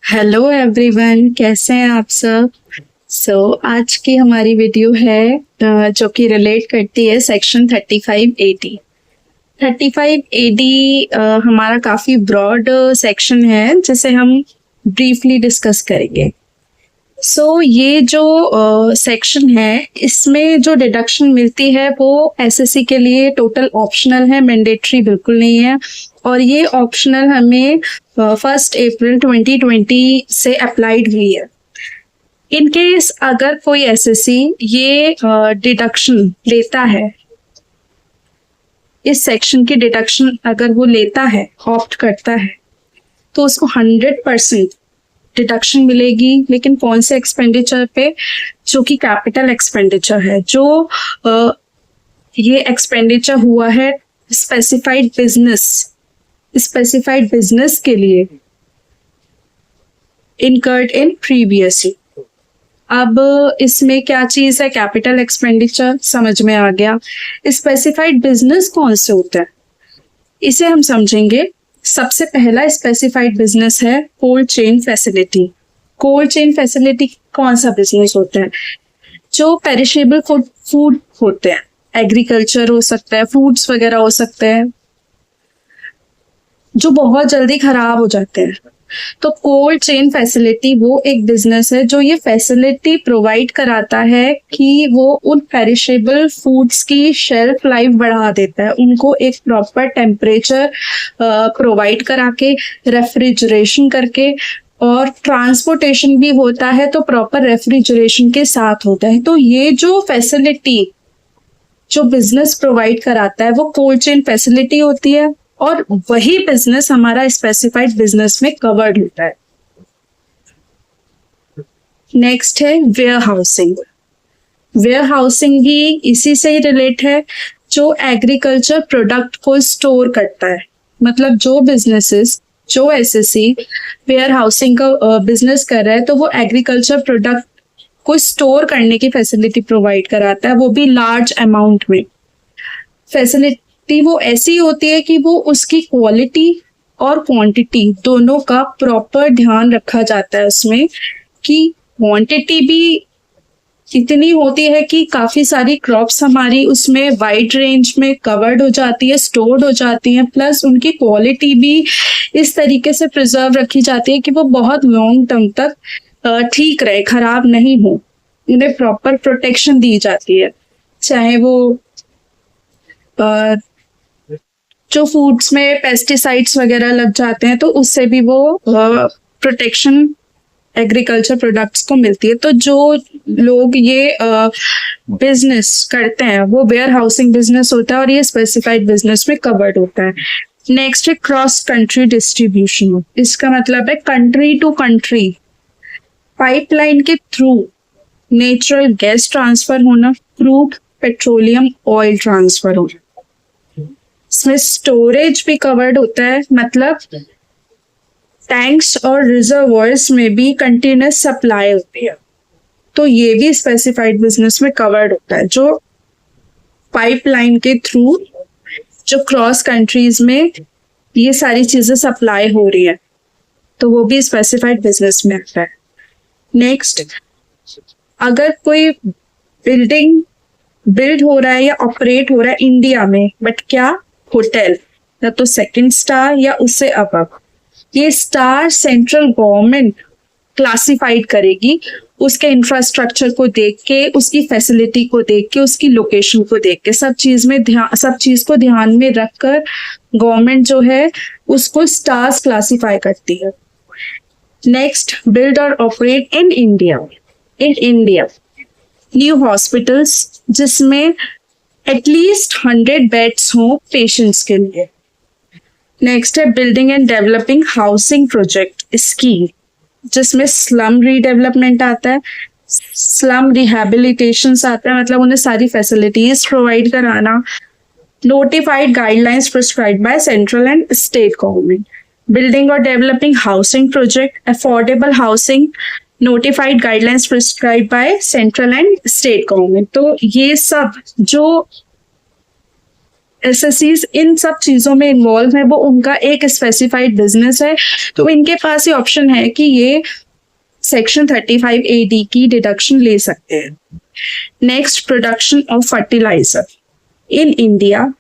Hello everyone, कैसे हैं आप सब। आज की हमारी वीडियो है जो कि रिलेट करती है सेक्शन 3580। 3580 हमारा काफी ब्रॉड सेक्शन है जिसे हम ब्रीफली डिस्कस करेंगे। ये जो सेक्शन है इसमें जो डिडक्शन मिलती है वो एसएससी के लिए टोटल ऑप्शनल है, मैंडेटरी बिल्कुल नहीं है। और ये ऑप्शनल हमें 1 अप्रैल 2020 से अप्लाइड हुई है। इन केस अगर कोई एसएससी ये डिडक्शन लेता है, इस सेक्शन की डिडक्शन अगर वो लेता है, ऑप्ट करता है, तो उसको 100% डिडक्शन मिलेगी। लेकिन कौन से एक्सपेंडिचर पे? जो कि कैपिटल एक्सपेंडिचर है, जो ये एक्सपेंडिचर हुआ है स्पेसिफाइड बिजनेस के लिए इनकर्ड इन प्रीवियस ईयर। अब इसमें क्या चीज है? कैपिटल एक्सपेंडिचर समझ में आ गया। स्पेसिफाइड बिजनेस कौन से होता है इसे हम समझेंगे। सबसे पहला स्पेसिफाइड बिजनेस है cold chain facility. Cold chain facility कौन सा बिजनेस होता है? जो पेरिशेबल फूड होते हैं, एग्रीकल्चर हो सकता है, फ्रूट्स वगैरह हो सकते हैं, जो बहुत जल्दी खराब हो जाते हैं। तो कोल्ड चेन फैसिलिटी वो एक बिजनेस है जो ये फैसिलिटी प्रोवाइड कराता है कि वो उन पेरिशेबल फूड्स की शेल्फ लाइफ बढ़ा देता है, उनको एक प्रॉपर टेम्परेचर प्रोवाइड करा के, रेफ्रिजरेशन करके, और ट्रांसपोर्टेशन भी होता है तो प्रॉपर रेफ्रिजरेशन के साथ होता है। तो ये जो फैसिलिटी जो बिजनेस प्रोवाइड कराता है वो कोल्ड चेन फैसिलिटी होती है, और वही बिजनेस हमारा स्पेसिफाइड बिजनेस में कवर्ड होता है। नेक्स्ट है वेयर हाउसिंग। वेयर हाउसिंग भी इसी से ही रिलेट है, जो एग्रीकल्चर प्रोडक्ट को स्टोर करता है। मतलब जो बिजनेसेस, जो एसएससी वेयर हाउसिंग का बिजनेस कर रहा है तो वो एग्रीकल्चर प्रोडक्ट को स्टोर करने की फैसिलिटी प्रोवाइड कराता है, वो भी लार्ज अमाउंट में। फैसिलिटी वो ऐसी होती है कि वो उसकी क्वालिटी और क्वांटिटी दोनों का प्रॉपर ध्यान रखा जाता है उसमें, कि क्वांटिटी भी इतनी होती है कि काफी सारी क्रॉप्स हमारी उसमें वाइड रेंज में कवर्ड हो जाती है, स्टोर्ड हो जाती है, प्लस उनकी क्वालिटी भी इस तरीके से प्रिजर्व रखी जाती है कि वो बहुत लॉन्ग टर्म तक ठीक रहे, खराब नहीं हो। उन्हें प्रॉपर प्रोटेक्शन दी जाती है, चाहे वो जो फूड्स में पेस्टिसाइड्स वगैरह लग जाते हैं तो उससे भी वो प्रोटेक्शन एग्रीकल्चर प्रोडक्ट्स को मिलती है। तो जो लोग ये बिजनेस करते हैं वो वेयर हाउसिंग बिजनेस होता है, और ये स्पेसिफाइड बिजनेस में कवर्ड होता है। नेक्स्ट है क्रॉस कंट्री डिस्ट्रीब्यूशन। इसका मतलब है कंट्री टू कंट्री पाइपलाइन के थ्रू नेचुरल गैस ट्रांसफर होना, क्रूड पेट्रोलियम ऑयल ट्रांसफर होना। इसमें स्टोरेज भी कवर्ड होता है, मतलब टैंक्स और रिजर्वॉयर्स में भी कंटिन्यूस सप्लाई होती है, तो ये भी स्पेसिफाइड बिजनेस में कवर्ड होता है। जो पाइपलाइन के थ्रू जो क्रॉस कंट्रीज में ये सारी चीजें सप्लाई हो रही है, तो वो भी स्पेसिफाइड बिजनेस में आता है। नेक्स्ट, अगर कोई बिल्डिंग बिल्ड हो रहा है या ऑपरेट हो रहा है इंडिया में, बट क्या होटल, या तो 2 स्टार या उससे अबव, ये स्टार सेंट्रल गवर्नमेंट क्लासिफाइड करेगी उसके इंफ्रास्ट्रक्चर को देख के, उसकी फैसिलिटी को देख के, उसकी लोकेशन को देख के, सब चीज को ध्यान में रखकर गवर्नमेंट जो है उसको स्टार्स क्लासिफाई करती है। नेक्स्ट, बिल्ड और operate in India new hospitals जिसमें एटलीस्ट 100 बेड्स हो पेशेंट्स के लिए। नेक्स्ट है building and developing housing project scheme, जिसमें स्लम रीडेवलपमेंट आता है, स्लम रिहेबिलिटेशन आता है, मतलब उन्हें सारी फैसिलिटीज प्रोवाइड कराना। Notified guidelines prescribed by central and state government. Building और developing housing project, affordable housing, notified guidelines prescribed by central and state government. तो ये सब जो एसएससीज इन सब चीजों में इन्वॉल्व है, वो उनका एक स्पेसिफाइड बिजनेस है, तो इनके पास ये ऑप्शन है कि ये सेक्शन 35A(d) की डिडक्शन ले सकते हैं। Next, production of fertiliser in India.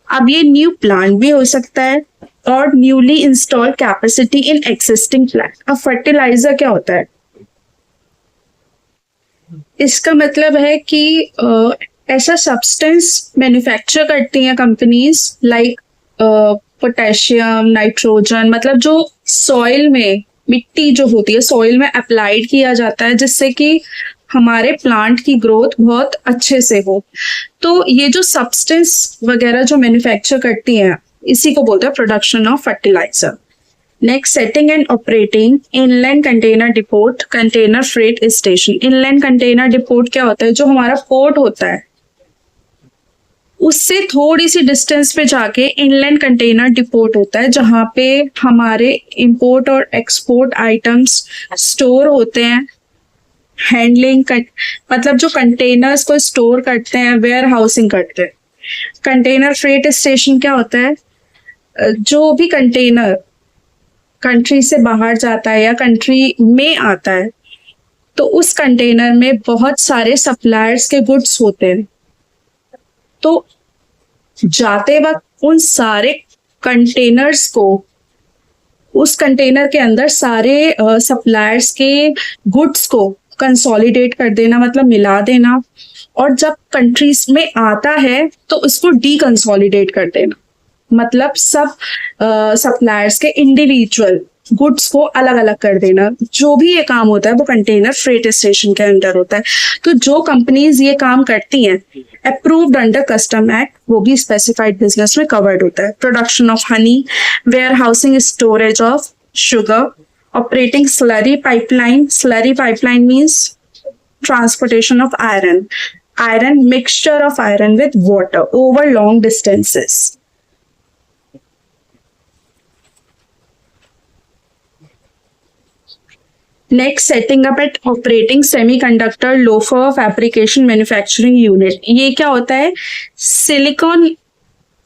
अब ये न्यू प्लांट भी हो सकता है और newly installed capacity in existing plant. अब फर्टिलाइजर क्या होता है? इसका मतलब है कि ऐसा सब्सटेंस मैन्युफैक्चर करती हैं कंपनीज लाइक पोटेशियम, नाइट्रोजन, मतलब जो सॉइल में, मिट्टी जो होती है सॉइल में अप्लाइड किया जाता है जिससे कि हमारे प्लांट की ग्रोथ बहुत अच्छे से हो। तो ये जो सब्सटेंस वगैरह जो मैन्युफैक्चर करती हैं इसी को बोलते हैं production of fertiliser. Next, setting and operating inland container depot, container freight station. Inland container depot क्या होता है? जो हमारा पोर्ट होता है उससे थोड़ी सी डिस्टेंस पे जाके इनलैंड कंटेनर डिपोट होता है, जहाँ पे हमारे इंपोर्ट और एक्सपोर्ट आइटम्स स्टोर होते हैं। हैंडलिंग मतलब जो कंटेनर्स को स्टोर करते हैं, वेयर हाउसिंग करते हैं। कंटेनर फ्रेट स्टेशन क्या होता है? जो भी कंटेनर कंट्री से बाहर जाता है या कंट्री में आता है तो उस कंटेनर में बहुत सारे सप्लायर्स के गुड्स होते हैं, तो जाते वक्त उन सारे कंटेनर्स को, उस कंटेनर के अंदर सारे सप्लायर्स के गुड्स को कंसोलिडेट कर देना, मतलब मिला देना, और जब कंट्रीज में आता है तो उसको डीकंसोलिडेट कर देना, मतलब सब सप्लायर्स के इंडिविजुअल गुड्स को अलग अलग कर देना। जो भी ये काम होता है वो कंटेनर फ्रेट स्टेशन के अंदर होता है। तो जो कंपनीज ये काम करती हैं अप्रूव्ड अंडर कस्टम एक्ट, वो भी स्पेसिफाइड बिजनेस में कवर्ड होता है। Production of honey, warehousing storage of sugar, operating slurry pipeline. Slurry pipeline means transportation of iron mixture of iron with water over long distances. Next, setting up at operating semiconductor wafer fabrication manufacturing unit. ये क्या होता है? Silicon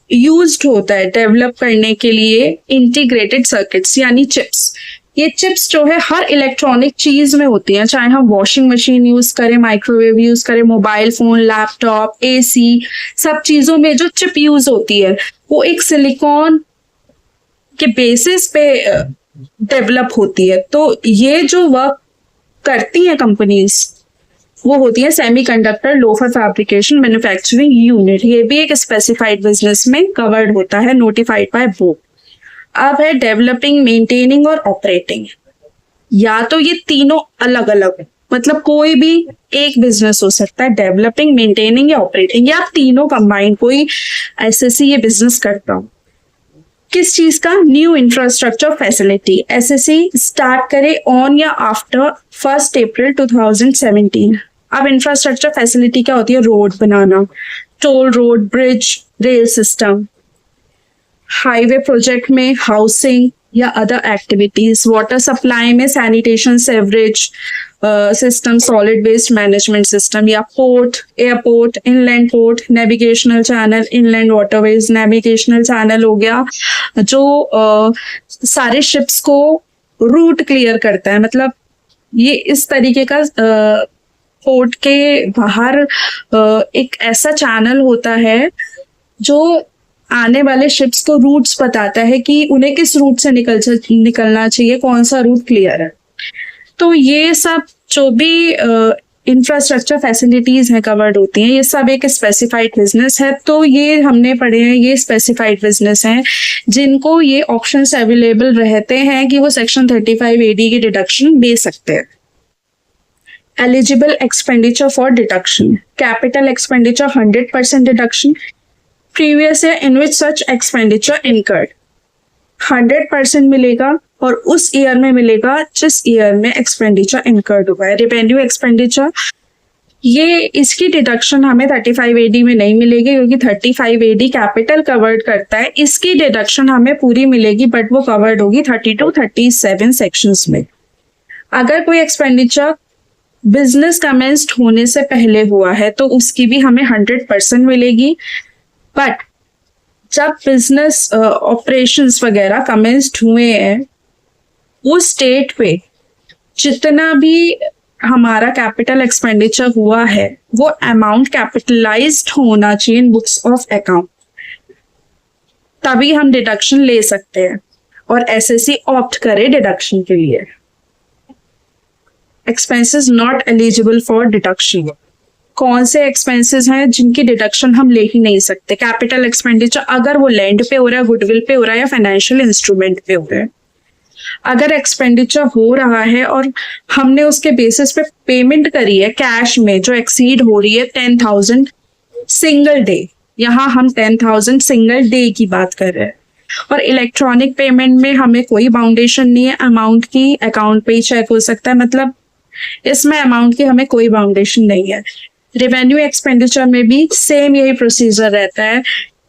used होता है develop करने के लिए integrated circuits यानी चिप्स। ये चिप्स जो है हर इलेक्ट्रॉनिक चीज में होती हैं, चाहे हम वॉशिंग मशीन यूज करें, माइक्रोवेव यूज करें, मोबाइल फोन, लैपटॉप, एसी, सब चीजों में जो चिप यूज होती है वो एक सिलिकॉन के बेसिस पे डेवलप होती है। तो ये जो वर्क करती हैं कंपनीज वो होती है semiconductor wafer fabrication manufacturing unit. ये भी एक स्पेसिफाइड बिजनेस में कवर्ड होता है, नोटिफाइड बाय बोर्ड। अब है डेवलपिंग, मेंटेनिंग और ऑपरेटिंग। या तो ये तीनों अलग अलग, मतलब कोई भी एक बिजनेस हो सकता है, डेवलपिंग, मेंटेनिंग या ऑपरेटिंग, या तीनों कंबाइंड कोई एसएससी ये बिजनेस करता हो। किस चीज का? New infrastructure facility. SSC start करे ऑन या आफ्टर 1 अप्रैल 2017। अब इंफ्रास्ट्रक्चर फैसिलिटी क्या होती है? रोड बनाना, toll road, bridge, rail system. Highway project में हाउसिंग या अदर एक्टिविटीज। वाटर सप्लाई में sanitation, sewerage system, solid waste management system. या port, airport, inland port, navigational channel, inland waterways. Navigational channel हो गया जो सारे शिप्स को रूट क्लियर करता है, मतलब ये इस तरीके का पोर्ट के बाहर एक ऐसा चैनल होता है जो आने वाले शिप्स को रूट्स बताता है कि उन्हें किस रूट से निकलना चाहिए, कौन सा रूट क्लियर है। तो ये सब जो भी इंफ्रास्ट्रक्चर फैसिलिटीज हैं कवर्ड होती हैं, ये सब एक स्पेसिफाइड बिजनेस है। तो ये हमने पढ़े हैं, ये स्पेसिफाइड बिजनेस हैं जिनको ये ऑप्शंस अवेलेबल रहते हैं कि वो सेक्शन 35A(d) की डिडक्शन ले सकते हैं। Eligible expenditure for deduction, capital expenditure 100% deduction, previous year in which such expenditure incurred 100% मिलेगा, और उस ईयर में मिलेगा जिस ईयर में एक्सपेंडिचर इनकर्ड हुआ है। रेवेन्यू एक्सपेंडिचर, ये इसकी डिडक्शन हमें 35A(d) में नहीं मिलेगी क्योंकि 35A(d) कैपिटल कवर्ड करता है। इसकी डिडक्शन हमें पूरी मिलेगी बट वो कवर्ड होगी 32-37 सेक्शंस में। अगर कोई एक्सपेंडिचर बिजनेस कमेंस्ड होने से पहले हुआ है तो उसकी भी हमें 100% मिलेगी, बट जब बिजनेस ऑपरेशंस वगैरह कमेंस्ड हुए हैं, उस स्टेट पे जितना भी हमारा कैपिटल एक्सपेंडिचर हुआ है वो अमाउंट कैपिटलाइज्ड होना चाहिए इन बुक्स ऑफ अकाउंट, तभी हम डिडक्शन ले सकते हैं और एसएससी ऑप्ट करे डिडक्शन के लिए। Expenses not eligible for deduction, कौन से एक्सपेंसेस हैं जिनकी डिडक्शन हम ले ही नहीं सकते? कैपिटल एक्सपेंडिचर अगर वो लैंड पे हो रहा है, गुडविल पे हो रहा है या फाइनेंशियल इंस्ट्रूमेंट पे हो रहा है। अगर एक्सपेंडिचर हो रहा है और हमने उसके बेसिस पे पेमेंट करी है कैश में जो एक्सीड हो रही है 10,000 सिंगल डे, यहाँ हम 10,000 सिंगल डे की बात कर रहे हैं, और इलेक्ट्रॉनिक पेमेंट में हमें कोई बाउंडेशन नहीं है अमाउंट की, अकाउंट पे ही चेक हो सकता है, मतलब इसमें अमाउंट की हमें कोई बाउंडेशन नहीं है। रेवेन्यू एक्सपेंडिचर में भी सेम यही प्रोसीजर रहता है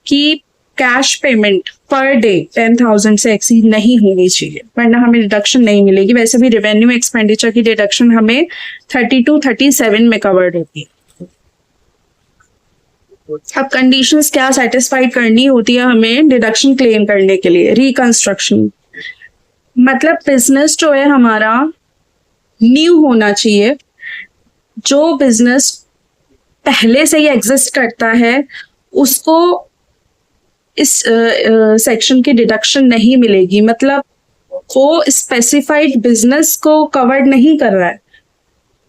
कि कैश पेमेंट पर डे 10,000 से एक्सीड नहीं होनी चाहिए, वरना हमें डिडक्शन नहीं मिलेगी। वैसे भी रेवेन्यू एक्सपेंडिचर की डिडक्शन हमें 32-37 में कवर्ड होती है। अब कंडीशंस क्या सेटिस्फाइड करनी होती है हमें डिडक्शन क्लेम करने के लिए? रिकंस्ट्रक्शन, मतलब बिजनेस जो है हमारा न्यू होना चाहिए। जो बिजनेस पहले से ही एग्जिस्ट करता है उसको इस सेक्शन की डिडक्शन नहीं मिलेगी, मतलब वो स्पेसिफाइड बिजनेस को कवर्ड नहीं कर रहा है,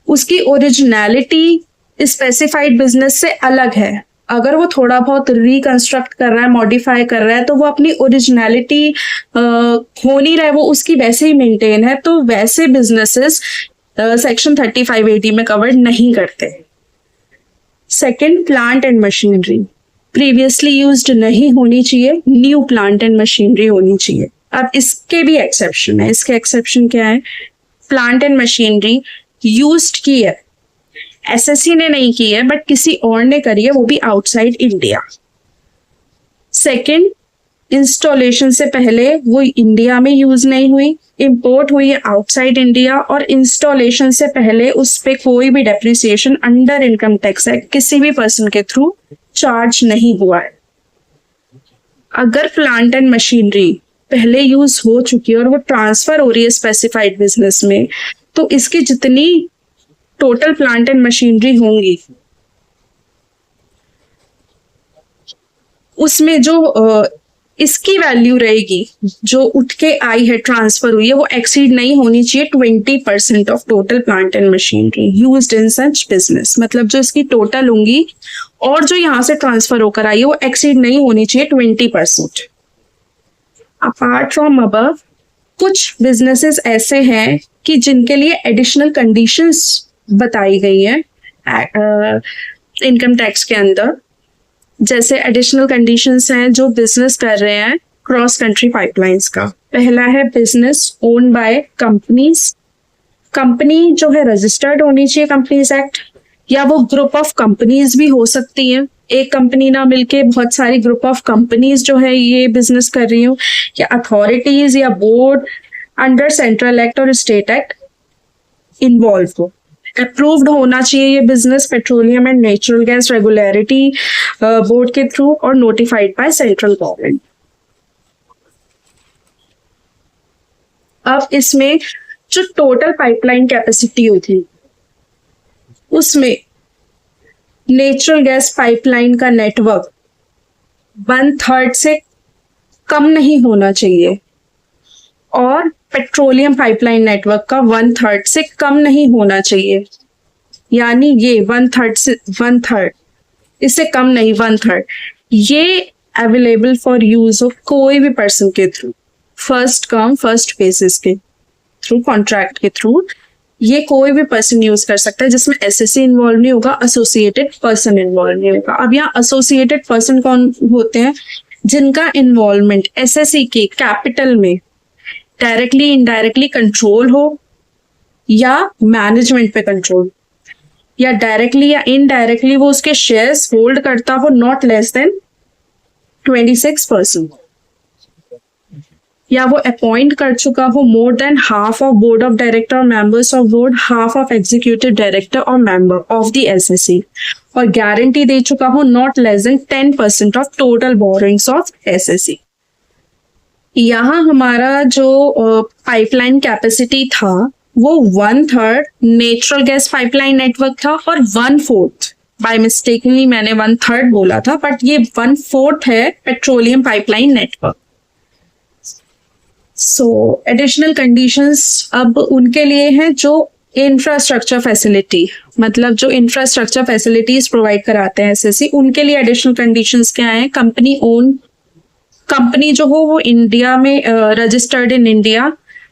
उसकी ओरिजिनलिटी स्पेसिफाइड बिजनेस से अलग है। अगर वो थोड़ा बहुत रिकंस्ट्रक्ट कर रहा है, मॉडिफाई कर रहा है, तो वो अपनी ओरिजिनलिटी हो नहीं रहा है, वो उसकी वैसे ही मेंटेन है, तो वैसे बिजनेसेस सेक्शन 3580 में कवर्ड नहीं करते। Second, plant and machinery previously used नहीं होनी चाहिए, न्यू प्लांट एंड मशीनरी होनी चाहिए। अब इसके भी एक्सेप्शन है। इसके एक्सेप्शन क्या है? प्लांट एंड मशीनरी यूज्ड की है, एसएससी ने नहीं की है बट किसी और ने करी है, वो भी आउटसाइड इंडिया। सेकेंड, इंस्टॉलेशन से पहले वो इंडिया में यूज नहीं हुई, इंपोर्ट हुई है आउटसाइड इंडिया, और इंस्टॉलेशन से पहले उस पर कोई भी depreciation under income tax act किसी भी पर्सन के थ्रू चार्ज नहीं हुआ है। अगर प्लांट एंड मशीनरी पहले यूज हो चुकी है और वो ट्रांसफर हो रही है स्पेसिफाइड बिजनेस में, तो इसकी जितनी टोटल प्लांट एंड मशीनरी होंगी उसमें जो इसकी वैल्यू रहेगी जो उठ के आई है, ट्रांसफर हुई है, वो एक्सीड नहीं होनी चाहिए 20% of total plant and machinery used in such business. मतलब जो इसकी टोटल होंगी और जो यहाँ से ट्रांसफर होकर आई है वो एक्सीड नहीं होनी चाहिए 20%। अपार्ट फ्रॉम अबव, कुछ बिजनेसेस ऐसे हैं कि जिनके लिए एडिशनल कंडीशंस बताई गई है इनकम टैक्स के अंदर। जैसे एडिशनल कंडीशंस हैं जो बिजनेस कर रहे हैं क्रॉस कंट्री पाइपलाइंस का। पहला है business own by companies, company जो है रजिस्टर्ड होनी चाहिए कंपनीज एक्ट, या वो ग्रुप ऑफ कंपनीज भी हो सकती है, एक कंपनी ना मिलके बहुत सारी ग्रुप ऑफ कंपनीज जो है ये बिजनेस कर रही हो, या अथॉरिटीज या बोर्ड अंडर सेंट्रल एक्ट और स्टेट एक्ट इन्वॉल्व हो। अप्रूव्ड होना चाहिए ये business petroleum and natural gas regulatory board के थ्रू और नोटिफाइड बाय सेंट्रल गवर्नमेंट। अब इसमें जो टोटल पाइपलाइन कैपेसिटी होती है उसमें नेचुरल गैस पाइपलाइन का नेटवर्क 1/3 से कम नहीं होना चाहिए और पेट्रोलियम पाइपलाइन नेटवर्क का 1/3 से कम नहीं होना चाहिए। यानी ये 1/3 इससे कम नहीं, 1/3 ये अवेलेबल फॉर यूज ऑफ कोई भी पर्सन के through, first come first basis के थ्रू, कॉन्ट्रैक्ट के थ्रू, ये कोई भी पर्सन यूज कर सकता है जिसमें एसएससी इन्वॉल्व नहीं होगा, एसोसिएटेड पर्सन इन्वॉल्व नहीं होगा। अब यहाँ एसोसिएटेड पर्सन कौन होते हैं? जिनका इन्वॉल्वमेंट एसएससी के कैपिटल में डायरेक्टली इनडायरेक्टली कंट्रोल हो या मैनेजमेंट पे कंट्रोल, या डायरेक्टली या इनडायरेक्टली वो उसके शेयर्स होल्ड करता हो नॉट लेस देन 26%। या वो अपॉइंट कर चुका हो more than half of board of director और members of board, half of executive director और मेंबर ऑफ द एसएससी, और गारंटी दे चुका हो not less than 10% of total borrowings of SSC. यहाँ हमारा जो पाइपलाइन कैपेसिटी था वो 1/3 नेचुरल गैस पाइपलाइन नेटवर्क था और 1/4, बाय मिस्टेकली मैंने 1/3 बोला था, बट ये 1/4 है पेट्रोलियम पाइपलाइन नेटवर्क। सो एडिशनल कंडीशंस अब उनके लिए हैं जो इंफ्रास्ट्रक्चर फैसिलिटी, मतलब जो इंफ्रास्ट्रक्चर फैसिलिटीज प्रोवाइड कराते हैं एसएससी, उनके लिए एडिशनल कंडीशंस क्या है? कंपनी ओन, कंपनी जो हो वो इंडिया में registered in India,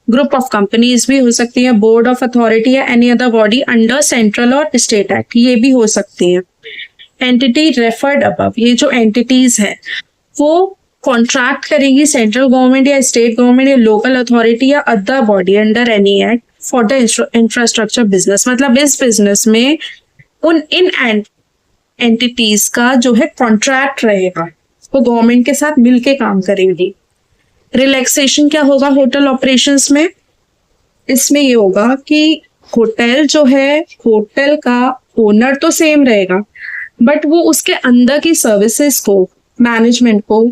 group of companies भी हो सकती है, बोर्ड ऑफ अथॉरिटी या any other body under central और स्टेट एक्ट, ये भी हो सकती है। एंटिटी रेफर्ड अबव, ये जो एंटिटीज हैं वो कॉन्ट्रैक्ट करेगी सेंट्रल गवर्नमेंट या स्टेट गवर्नमेंट या लोकल अथॉरिटी या other body under any act for the infrastructure business, मतलब इस बिजनेस में इन एंटिटीज का जो है कॉन्ट्रैक्ट रहेगा, वो गवर्नमेंट के साथ मिलके काम करेंगी। रिलैक्सेशन क्या होगा होटल ऑपरेशंस में? इसमें ये होगा कि होटल जो है, होटल का ओनर तो सेम रहेगा, बट वो उसके अंदर की सर्विसेज को, मैनेजमेंट को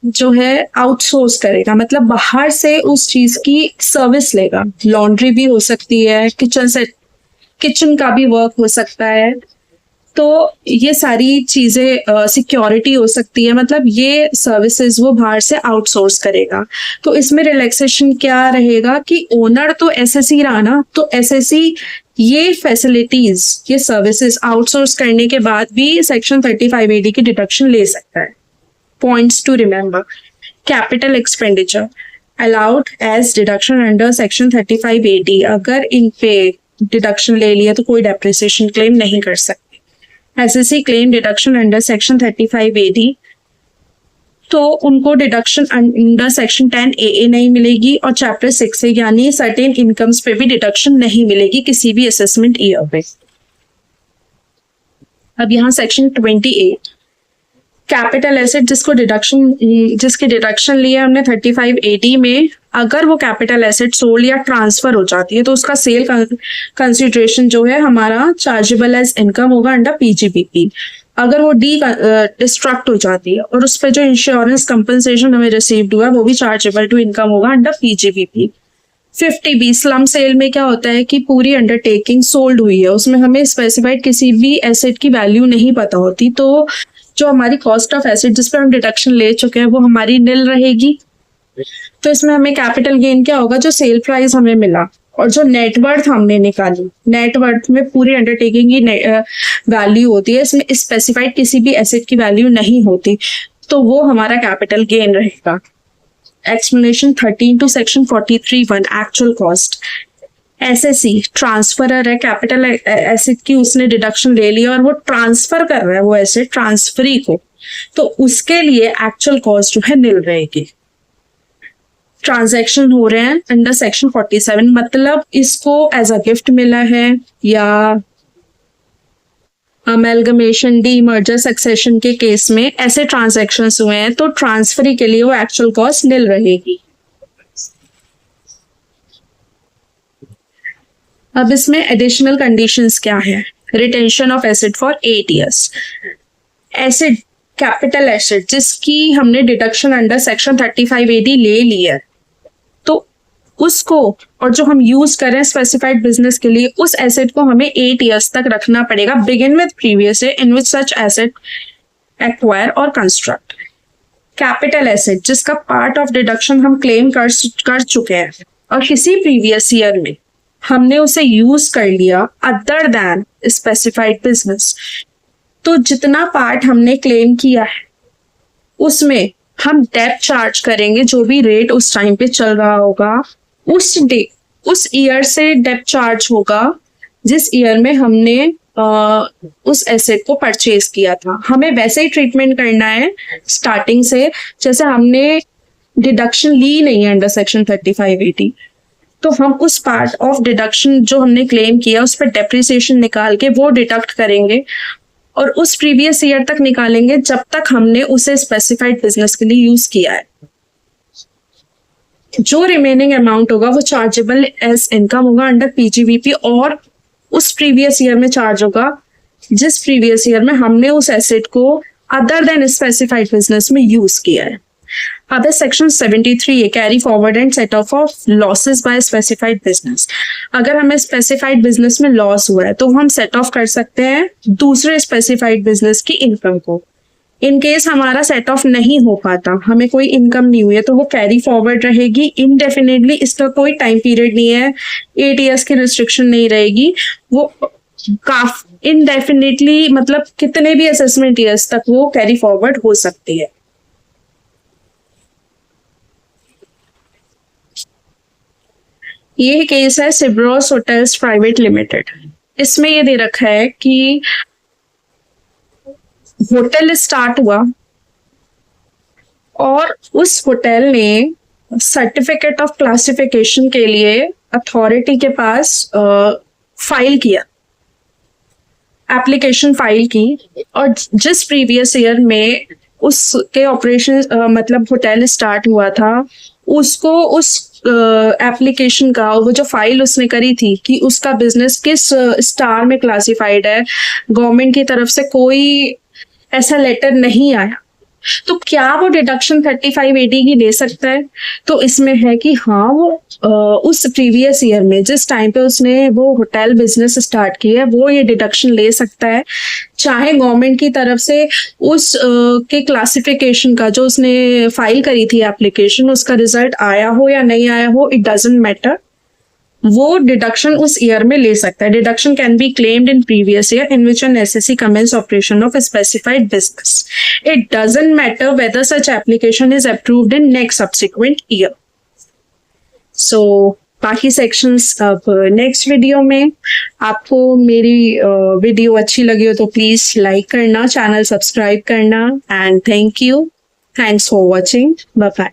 जो है आउटसोर्स करेगा, मतलब बाहर से उस चीज की सर्विस लेगा। लॉन्ड्री भी हो सकती है, किचन का भी वर्क हो सकता है, तो ये सारी चीजें, सिक्योरिटी हो सकती है, मतलब ये सर्विसेज वो बाहर से आउटसोर्स करेगा। तो इसमें रिलैक्सेशन क्या रहेगा कि ओनर तो एसएससी रहा ना, तो एसएससी ये फैसिलिटीज, ये सर्विसेज आउटसोर्स करने के बाद भी सेक्शन 35AD की डिडक्शन ले सकता है। Points to remember: capital expenditure allowed as deduction under section 35AD, अगर इन पे डिडक्शन ले लिया तो कोई डेप्रिसिएशन क्लेम नहीं कर सकते। SSC claim deduction under section 35AD, तो उनको डिडक्शन अंडर सेक्शन 10AA नहीं मिलेगी, और चैप्टर 6 से यानी सर्टेन इनकम्स पे भी डिडक्शन नहीं मिलेगी किसी भी असेसमेंट ईयर पे। अब यहाँ सेक्शन 28 कैपिटल एसेट जिसके डिडक्शन लिए हमने 35AD में, अगर वो कैपिटल एसेट सोल्ड या ट्रांसफर हो जाती है तो उसका सेल कंसिडरेशन जो है हमारा चार्जेबल एज इनकम होगा अंडर PGBP। अगर वो डिस्ट्रक्ट हो जाती है और उस पर जो इंश्योरेंस कंपनसेशन हमें रिसीव्ड हुआ है वो भी चार्जेबल टू इनकम होगा under PGBP। 50B slump sale में क्या होता है कि पूरी अंडरटेकिंग सोल्ड हुई है, उसमें हमें स्पेसिफाइड किसी भी एसेट की वैल्यू नहीं पता होती, तो जो हमारी कॉस्ट ऑफ एसेट जिस पर हम डिडक्शन ले चुके हैं वो हमारी निल रहेगी। तो इसमें हमें कैपिटल गेन क्या होगा? जो सेल प्राइस हमें मिला और जो नेटवर्थ हमने निकाली, नेटवर्थ में पूरी अंडरटेकिंग की वैल्यू होती है, इसमें स्पेसिफाइड किसी भी एसेट की वैल्यू नहीं होती, तो वो हमारा कैपिटल गेन रहेगा। Explanation 13 to section 43(1) actual cost. SSC transferrer है, कैपिटल एसेट की उसने डिडक्शन ले लिया और वो ट्रांसफर कर रहा है वो एसेट ट्रांसफरी को, तो उसके लिए एक्चुअल कॉस्ट जो है निल रहेगी। ट्रांजैक्शन हो रहे हैं अंडर सेक्शन 47, मतलब इसको एज अ गिफ्ट मिला है या अमेलगमेशन, डी मर्जर, सक्सेशन के केस में ऐसे ट्रांजैक्शंस हुए हैं, तो ट्रांसफरी के लिए वो एक्चुअल कॉस्ट निल रहेगी। अब इसमें एडिशनल कंडीशंस क्या है? Retention of asset for 8 years। Asset, capital asset जिसकी हमने डिडक्शन अंडर सेक्शन 35AD ले लिया, तो उसको, और जो हम यूज कर रहे हैं स्पेसिफाइड बिजनेस के लिए, उस एसेट को हमें 8 years तक रखना पड़ेगा, begin with previous year in which such asset acquire और कंस्ट्रक्ट। कैपिटल एसेट जिसका पार्ट ऑफ डिडक्शन हम क्लेम कर चुके हैं और किसी प्रीवियस ईयर में हमने उसे यूज कर लिया अदर देन स्पेसिफाइड बिजनेस, तो जितना पार्ट हमने क्लेम किया है उसमें हम डेप्थ चार्ज करेंगे, जो भी रेट उस टाइम पे चल रहा होगा उस ईयर से डेप्थ चार्ज होगा जिस ईयर में हमने उस एसेट को परचेज किया था। हमें वैसे ही ट्रीटमेंट करना है स्टार्टिंग से, जैसे हमने डिडक्शन ली नहीं है अंडर सेक्शन 35AD, तो हम उस पार्ट ऑफ डिडक्शन जो हमने क्लेम किया उस पर डेप्रिसिएशन निकाल के वो डिडक्ट करेंगे और उस प्रीवियस ईयर तक निकालेंगे जब तक हमने उसे स्पेसिफाइड बिजनेस के लिए यूज किया है। जो रिमेनिंग अमाउंट होगा वो चार्जेबल एज इनकम होगा अंडर पीजीवीपी, और उस प्रीवियस ईयर में चार्ज होगा जिस प्रीवियस ईयर में हमने उस एसेट को अदर देन स्पेसिफाइड बिजनेस में यूज किया है। अब सेक्शन 73 ये carry forward and set off losses by specified business. अगर हमें स्पेसिफाइड बिजनेस में लॉस हुआ है तो हम सेट ऑफ कर सकते हैं दूसरे स्पेसिफाइड बिजनेस की इनकम को। इन केस हमारा सेट ऑफ नहीं हो पाता, हमें कोई इनकम नहीं हुई है, तो वो कैरी फॉरवर्ड रहेगी इनडेफिनेटली। इसका कोई टाइम पीरियड नहीं है, 8 ईयर्स की रिस्ट्रिक्शन नहीं रहेगी, वो काफी इनडेफिनेटली मतलब कितने भी असेसमेंट ईयर्स तक वो कैरी फॉरवर्ड हो सकती है। ये केस है सिब्रोस होटल्स प्राइवेट लिमिटेड। इसमें ये दे रखा है कि होटल स्टार्ट हुआ और उस होटल ने सर्टिफिकेट ऑफ क्लासिफिकेशन के लिए अथॉरिटी के पास फाइल किया, एप्लीकेशन फाइल की, और जिस प्रीवियस ईयर में उसके ऑपरेशन मतलब होटल स्टार्ट हुआ था उसको उस एप्लीकेशन का वो जो फाइल उसने करी थी कि उसका बिजनेस किस स्टार में क्लासिफाइड है, गवर्नमेंट की तरफ से कोई ऐसा लेटर नहीं आया, तो क्या वो डिडक्शन 3580 की ले सकता है? तो इसमें है कि हाँ वो उस प्रीवियस ईयर में जिस टाइम पे उसने वो होटल बिजनेस स्टार्ट किया है वो ये डिडक्शन ले सकता है, चाहे गवर्नमेंट की तरफ से उस के क्लासिफिकेशन का जो उसने फाइल करी थी एप्लीकेशन उसका रिजल्ट आया हो या नहीं आया हो, इट डजंट मैटर, वो डिडक्शन उस ईयर में ले सकता है। Deduction can be claimed in previous year in which an SSC commence operation of specified business. It doesn't matter whether such application is approved in next subsequent year. So बाकी sections अब next video में। आपको मेरी video अच्छी लगी हो तो please like करना, चैनल सब्सक्राइब करना, and thank you, thanks for watching, bye bye.